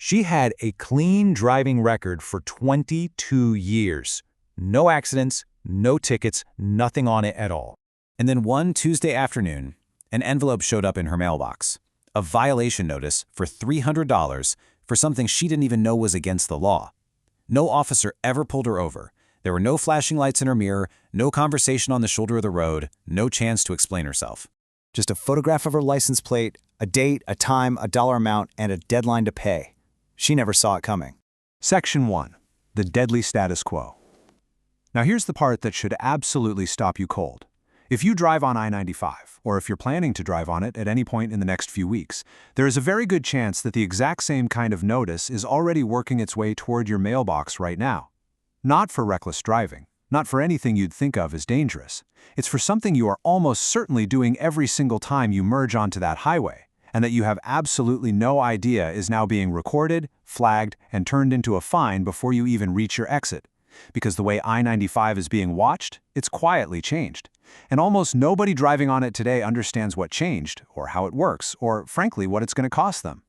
She had a clean driving record for 22 years. No accidents, no tickets, nothing on it at all. And then one Tuesday afternoon, an envelope showed up in her mailbox. A violation notice for $300 for something she didn't even know was against the law. No officer ever pulled her over. There were no flashing lights in her mirror, no conversation on the shoulder of the road, no chance to explain herself. Just a photograph of her license plate, a date, a time, a dollar amount, and a deadline to pay. She never saw it coming. Section 1. The deadly status quo. Now here's the part that should absolutely stop you cold. If you drive on I-95, or if you're planning to drive on it at any point in the next few weeks, there is a very good chance that the exact same kind of notice is already working its way toward your mailbox right now. Not for reckless driving, not for anything you'd think of as dangerous. It's for something you are almost certainly doing every single time you merge onto that highway, and that you have absolutely no idea is now being recorded, flagged, and turned into a fine before you even reach your exit. Because the way I-95 is being watched, it's quietly changed. And almost nobody driving on it today understands what changed, or how it works, or frankly what it's going to cost them.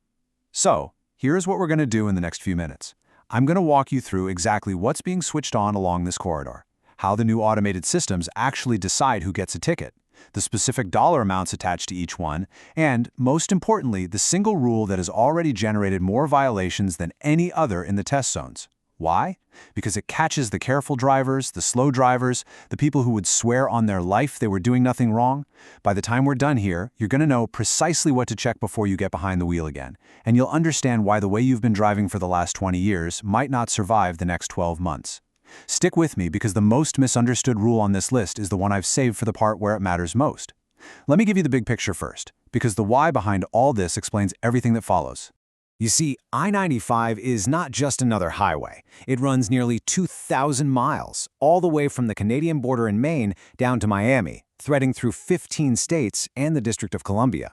So, here's what we're going to do in the next few minutes. I'm going to walk you through exactly what's being switched on along this corridor, how the new automated systems actually decide who gets a ticket, the specific dollar amounts attached to each one, and, most importantly, the single rule that has already generated more violations than any other in the test zones. Why? Because it catches the careful drivers, the slow drivers, the people who would swear on their life they were doing nothing wrong. By the time we're done here, you're going to know precisely what to check before you get behind the wheel again, and you'll understand why the way you've been driving for the last 20 years might not survive the next 12 months. Stick with me because the most misunderstood rule on this list is the one I've saved for the part where it matters most. Let me give you the big picture first, because the why behind all this explains everything that follows. You see, I-95 is not just another highway. It runs nearly 2,000 miles, all the way from the Canadian border in Maine down to Miami, threading through 15 states and the District of Columbia.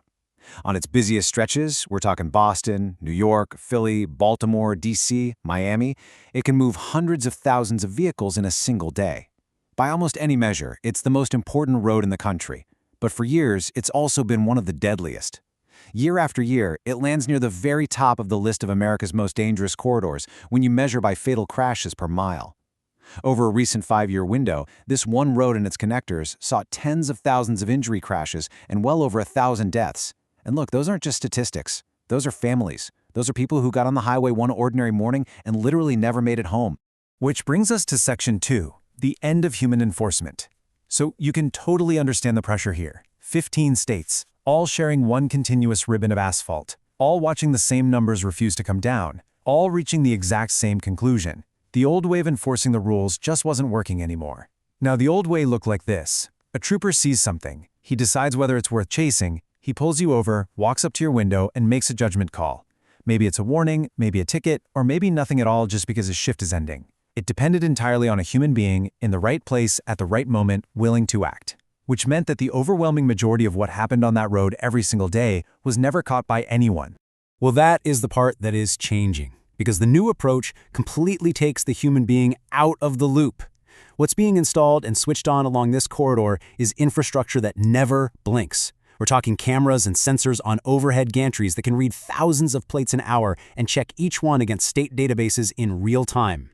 On its busiest stretches, we're talking Boston, New York, Philly, Baltimore, D.C., Miami, it can move hundreds of thousands of vehicles in a single day. By almost any measure, it's the most important road in the country, but for years, it's also been one of the deadliest. Year after year, it lands near the very top of the list of America's most dangerous corridors when you measure by fatal crashes per mile. Over a recent 5-year window, this one road and its connectors saw tens of thousands of injury crashes and well over 1,000 deaths. And look, those aren't just statistics. Those are families. Those are people who got on the highway one ordinary morning and literally never made it home. Which brings us to Section 2, the end of human enforcement. So you can totally understand the pressure here. 15 states, all sharing one continuous ribbon of asphalt, all watching the same numbers refuse to come down, all reaching the exact same conclusion. The old way of enforcing the rules just wasn't working anymore. Now, the old way looked like this. A trooper sees something. He decides whether it's worth chasing. He pulls you over, walks up to your window, and makes a judgment call. Maybe it's a warning, maybe a ticket, or maybe nothing at all just because his shift is ending. It depended entirely on a human being in the right place at the right moment, willing to act. Which meant that the overwhelming majority of what happened on that road every single day was never caught by anyone. Well, that is the part that is changing, because the new approach completely takes the human being out of the loop. What's being installed and switched on along this corridor is infrastructure that never blinks. We're talking cameras and sensors on overhead gantries that can read thousands of plates an hour and check each one against state databases in real time.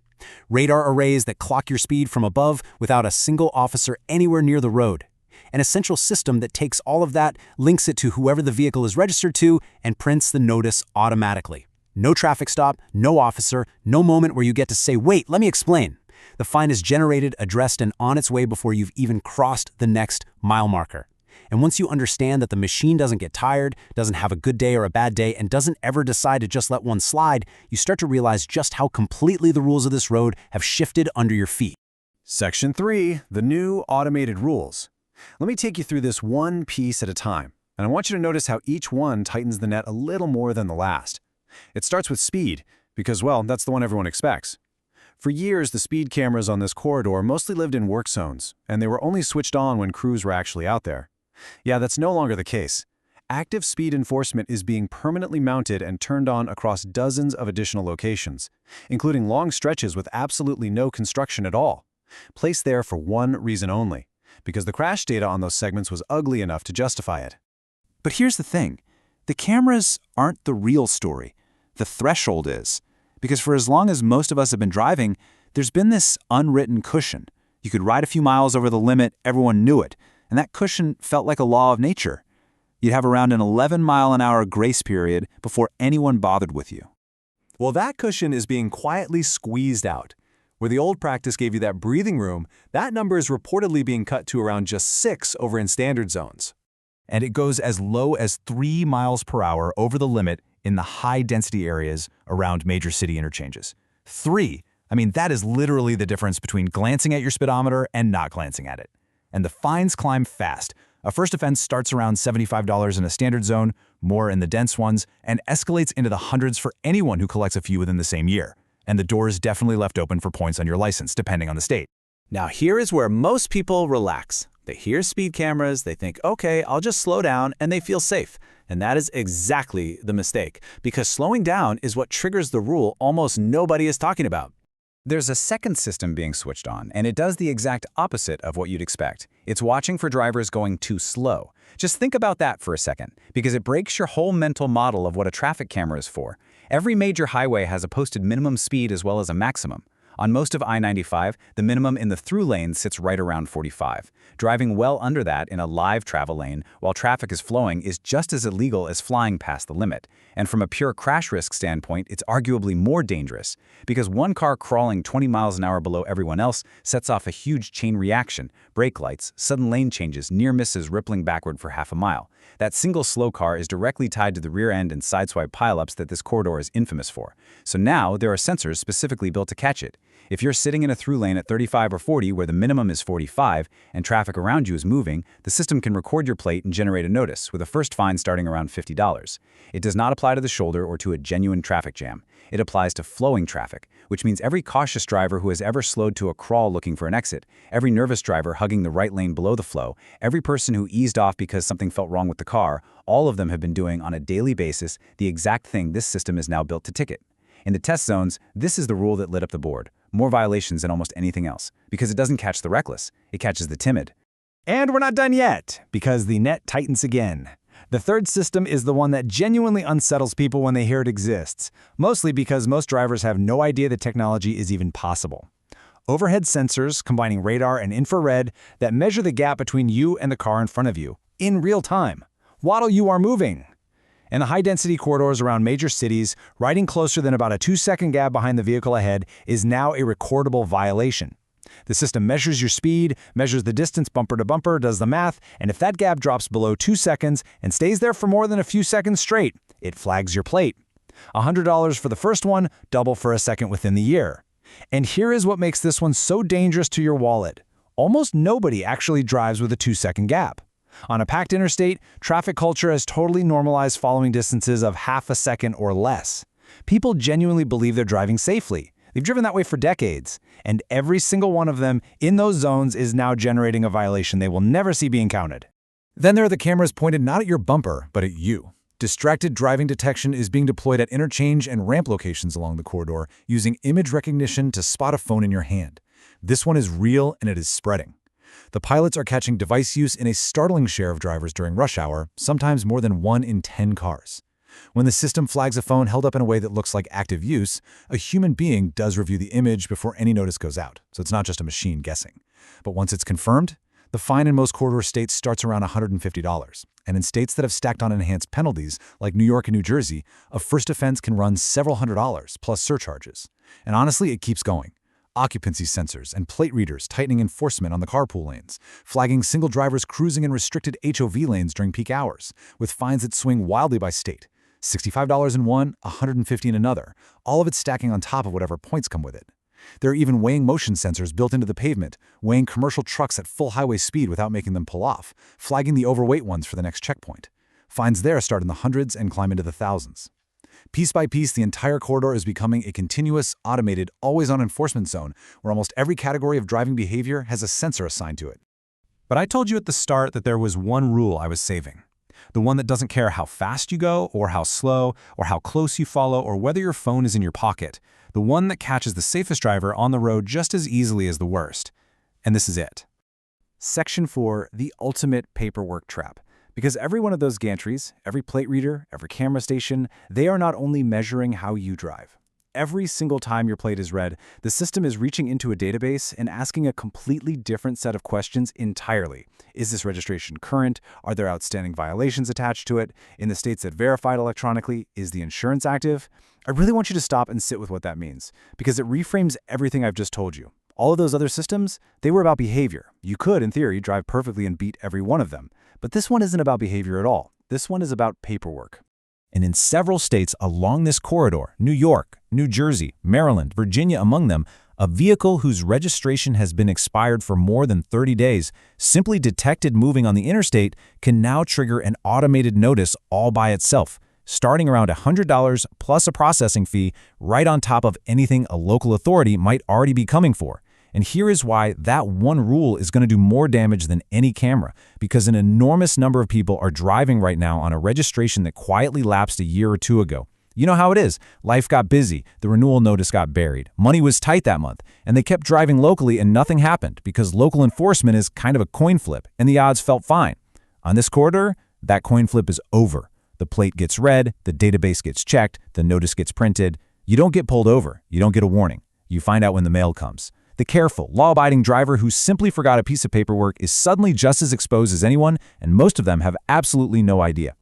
Radar arrays that clock your speed from above without a single officer anywhere near the road. An essential system that takes all of that, links it to whoever the vehicle is registered to, and prints the notice automatically. No traffic stop, no officer, no moment where you get to say, wait, let me explain. The fine is generated, addressed, and on its way before you've even crossed the next mile marker. And once you understand that the machine doesn't get tired, doesn't have a good day or a bad day, and doesn't ever decide to just let one slide, you start to realize just how completely the rules of this road have shifted under your feet. Section 3. The new automated rules. Let me take you through this one piece at a time, and I want you to notice how each one tightens the net a little more than the last. It starts with speed, because, well, that's the one everyone expects. For years, the speed cameras on this corridor mostly lived in work zones, and they were only switched on when crews were actually out there. Yeah, that's no longer the case. Active speed enforcement is being permanently mounted and turned on across dozens of additional locations, including long stretches with absolutely no construction at all, placed there for one reason only, because the crash data on those segments was ugly enough to justify it. But here's the thing. The cameras aren't the real story. the threshold is. Because for as long as most of us have been driving, there's been this unwritten cushion. You could ride a few miles over the limit, everyone knew it, and that cushion felt like a law of nature. You'd have around an 11-mile-an-hour grace period before anyone bothered with you. Well, that cushion is being quietly squeezed out. Where the old practice gave you that breathing room, that number is reportedly being cut to around just 6 over in standard zones. And it goes as low as 3 miles per hour over the limit in the high-density areas around major city interchanges. 3. I mean, that is literally the difference between glancing at your speedometer and not glancing at it. And the fines climb fast. A first offense starts around $75 in a standard zone, more in the dense ones, and escalates into the hundreds for anyone who collects a few within the same year. And the door is definitely left open for points on your license, depending on the state. Now here is where most people relax. They hear speed cameras, they think, okay, I'll just slow down, and they feel safe. And that is exactly the mistake, because slowing down is what triggers the rule almost nobody is talking about. There's a second system being switched on, and it does the exact opposite of what you'd expect. It's watching for drivers going too slow. Just think about that for a second, because it breaks your whole mental model of what a traffic camera is for. Every major highway has a posted minimum speed as well as a maximum. On most of I-95, the minimum in the through lane sits right around 45. Driving well under that in a live travel lane while traffic is flowing is just as illegal as flying past the limit. And from a pure crash risk standpoint, it's arguably more dangerous, because one car crawling 20 miles an hour below everyone else sets off a huge chain reaction, brake lights, sudden lane changes, near misses rippling backward for half a mile. That single slow car is directly tied to the rear end and sideswipe pileups that this corridor is infamous for. So now there are sensors specifically built to catch it. If you're sitting in a through lane at 35 or 40 where the minimum is 45 and traffic around you is moving, the system can record your plate and generate a notice, with a first fine starting around $50. It does not apply to the shoulder or to a genuine traffic jam. It applies to flowing traffic, which means every cautious driver who has ever slowed to a crawl looking for an exit, every nervous driver hugging the right lane below the flow, every person who eased off because something felt wrong with the car, all of them have been doing on a daily basis the exact thing this system is now built to ticket. In the test zones, this is the rule that lit up the board. More violations than almost anything else, because it doesn't catch the reckless, it catches the timid. And we're not done yet, because the net tightens again. The third system is the one that genuinely unsettles people when they hear it exists, mostly because most drivers have no idea the technology is even possible. Overhead sensors combining radar and infrared that measure the gap between you and the car in front of you, in real time, while you are moving. In the high-density corridors around major cities, riding closer than about a 2-second gap behind the vehicle ahead is now a recordable violation. The system measures your speed, measures the distance bumper to bumper, does the math, and if that gap drops below 2 seconds and stays there for more than a few seconds straight, it flags your plate. $100 for the first one, double for a second within the year. And here is what makes this one so dangerous to your wallet. Almost nobody actually drives with a 2-second gap. On a packed interstate, traffic culture has totally normalized following distances of half a second or less. People genuinely believe they're driving safely. They've driven that way for decades, and every single one of them in those zones is now generating a violation they will never see being counted. Then there are the cameras pointed not at your bumper, but at you. Distracted driving detection is being deployed at interchange and ramp locations along the corridor, using image recognition to spot a phone in your hand. This one is real, and it is spreading. The pilots are catching device use in a startling share of drivers during rush hour, sometimes more than 1 in 10 cars. When the system flags a phone held up in a way that looks like active use, a human being does review the image before any notice goes out, so it's not just a machine guessing. But once it's confirmed, the fine in most corridor states starts around $150, and in states that have stacked on enhanced penalties, like New York and New Jersey, a first offense can run several $100s plus surcharges. And honestly, it keeps going. Occupancy sensors and plate readers tightening enforcement on the carpool lanes, flagging single drivers cruising in restricted HOV lanes during peak hours, with fines that swing wildly by state. $65 in one, $150 in another, all of it stacking on top of whatever points come with it. There are even weighing motion sensors built into the pavement, weighing commercial trucks at full highway speed without making them pull off, flagging the overweight ones for the next checkpoint. Fines there start in the hundreds and climb into the thousands. Piece by piece, the entire corridor is becoming a continuous, automated, always-on enforcement zone where almost every category of driving behavior has a sensor assigned to it. But I told you at the start that there was one rule I was saving. The one that doesn't care how fast you go, or how slow, or how close you follow, or whether your phone is in your pocket. The one that catches the safest driver on the road just as easily as the worst. And this is it. Section 4, the ultimate paperwork trap. Because every one of those gantries, every plate reader, every camera station, they are not only measuring how you drive. Every single time your plate is read, the system is reaching into a database and asking a completely different set of questions entirely. Is this registration current? Are there outstanding violations attached to it? In the states that verified electronically, is the insurance active? I really want you to stop and sit with what that means, because it reframes everything I've just told you. All of those other systems, they were about behavior. You could, in theory, drive perfectly and beat every one of them. But this one isn't about behavior at all. This one is about paperwork. And in several states along this corridor, New York, New Jersey, Maryland, Virginia among them, a vehicle whose registration has been expired for more than 30 days, simply detected moving on the interstate, can now trigger an automated notice all by itself, starting around $100 plus a processing fee right on top of anything a local authority might already be coming for. And here is why that one rule is going to do more damage than any camera, because an enormous number of people are driving right now on a registration that quietly lapsed a year or two ago. You know how it is. Life got busy, the renewal notice got buried, money was tight that month, and they kept driving locally and nothing happened because local enforcement is kind of a coin flip, and the odds felt fine. On this corridor, that coin flip is over. The plate gets read, the database gets checked, the notice gets printed. You don't get pulled over, you don't get a warning. You find out when the mail comes. The careful, law-abiding driver who simply forgot a piece of paperwork is suddenly just as exposed as anyone, and most of them have absolutely no idea.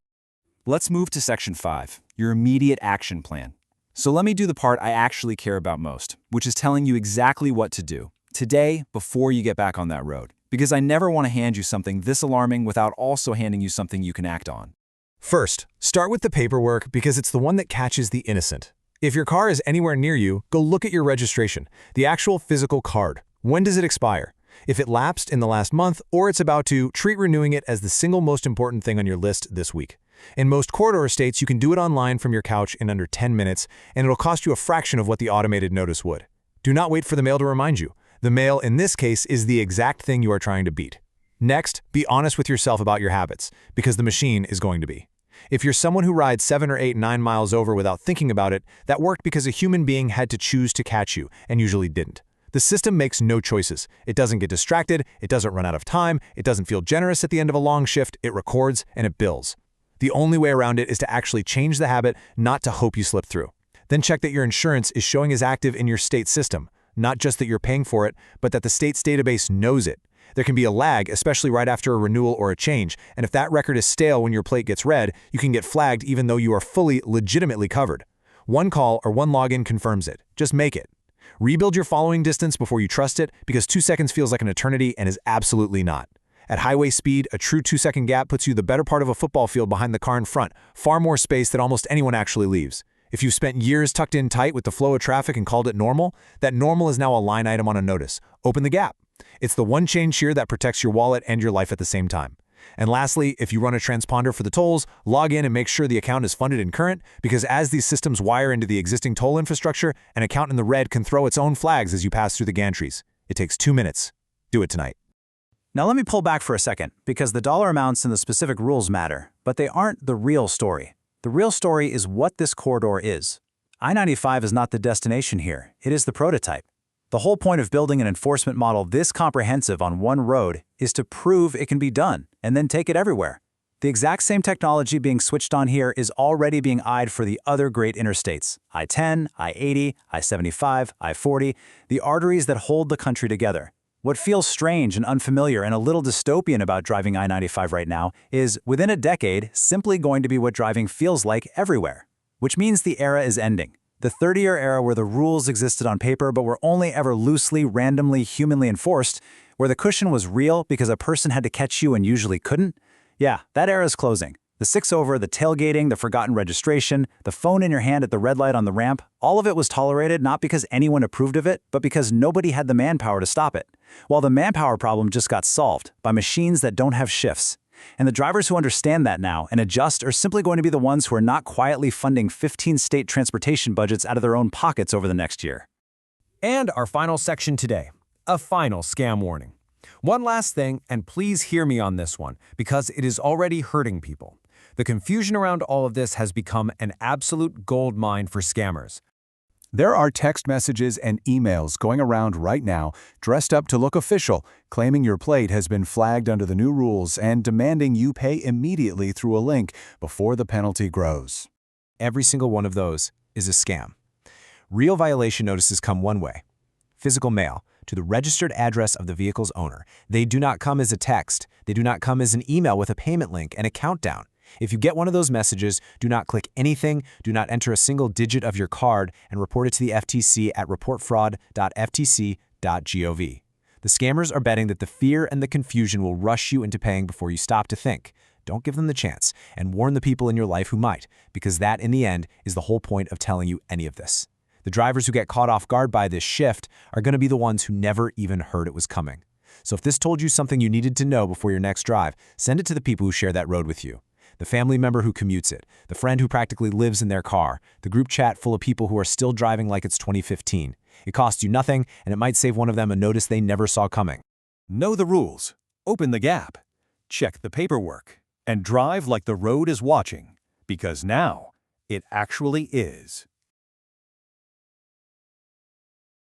Let's move to Section 5, your immediate action plan. So let me do the part I actually care about most, which is telling you exactly what to do, today, before you get back on that road. Because I never want to hand you something this alarming without also handing you something you can act on. First, start with the paperwork because it's the one that catches the innocent. If your car is anywhere near you, go look at your registration, the actual physical card. When does it expire? If it lapsed in the last month or it's about to, treat renewing it as the single most important thing on your list this week. In most corridor states, you can do it online from your couch in under 10 minutes, and it'll cost you a fraction of what the automated notice would. Do not wait for the mail to remind you. The mail, in this case, is the exact thing you are trying to beat. Next, be honest with yourself about your habits, because the machine is going to be. If you're someone who rides 7 or 8, 9 miles over without thinking about it, that worked because a human being had to choose to catch you, and usually didn't. The system makes no choices. It doesn't get distracted, it doesn't run out of time, it doesn't feel generous at the end of a long shift, it records, and it bills. The only way around it is to actually change the habit, not to hope you slip through. Then check that your insurance is showing as active in your state system, not just that you're paying for it, but that the state's database knows it. There can be a lag, especially right after a renewal or a change, and if that record is stale when your plate gets read, you can get flagged even though you are fully, legitimately covered. One call or one login confirms it. Just make it. Rebuild your following distance before you trust it, because 2 seconds feels like an eternity and is absolutely not. At highway speed, a true 2-second gap puts you the better part of a football field behind the car in front, far more space than almost anyone actually leaves. If you've spent years tucked in tight with the flow of traffic and called it normal, that normal is now a line item on a notice. Open the gap. It's the one change here that protects your wallet and your life at the same time. And lastly, if you run a transponder for the tolls, log in and make sure the account is funded and current, because as these systems wire into the existing toll infrastructure, an account in the red can throw its own flags as you pass through the gantries. It takes 2 minutes. Do it tonight. Now let me pull back for a second, because the dollar amounts and the specific rules matter, but they aren't the real story. The real story is what this corridor is. I-95 is not the destination here, it is the prototype. The whole point of building an enforcement model this comprehensive on one road is to prove it can be done, and then take it everywhere. The exact same technology being switched on here is already being eyed for the other great interstates, I-10, I-80, I-75, I-40, the arteries that hold the country together. What feels strange and unfamiliar and a little dystopian about driving I-95 right now is, within a decade, simply going to be what driving feels like everywhere. Which means the era is ending. The 30-year era where the rules existed on paper but were only ever loosely, randomly, humanly enforced, where the cushion was real because a person had to catch you and usually couldn't. Yeah, that era is closing. The 6-over, the tailgating, the forgotten registration, the phone in your hand at the red light on the ramp, all of it was tolerated not because anyone approved of it, but because nobody had the manpower to stop it. While the manpower problem just got solved by machines that don't have shifts. And the drivers who understand that now and adjust are simply going to be the ones who are not quietly funding 15 state transportation budgets out of their own pockets over the next year. And our final section today, a final scam warning. One last thing, and please hear me on this one, because it is already hurting people. The confusion around all of this has become an absolute gold mine for scammers. There are text messages and emails going around right now, dressed up to look official, claiming your plate has been flagged under the new rules and demanding you pay immediately through a link before the penalty grows. Every single one of those is a scam. Real violation notices come one way: physical mail to the registered address of the vehicle's owner. They do not come as a text. They do not come as an email with a payment link and a countdown. If you get one of those messages, do not click anything, do not enter a single digit of your card, and report it to the FTC at reportfraud.ftc.gov. The scammers are betting that the fear and the confusion will rush you into paying before you stop to think. Don't give them the chance, and warn the people in your life who might, because that, in the end, is the whole point of telling you any of this. The drivers who get caught off guard by this shift are going to be the ones who never even heard it was coming. So if this told you something you needed to know before your next drive, send it to the people who share that road with you. The family member who commutes it, the friend who practically lives in their car, the group chat full of people who are still driving like it's 2015. It costs you nothing, and it might save one of them a notice they never saw coming. Know the rules, open the gap, check the paperwork, and drive like the road is watching, because now it actually is.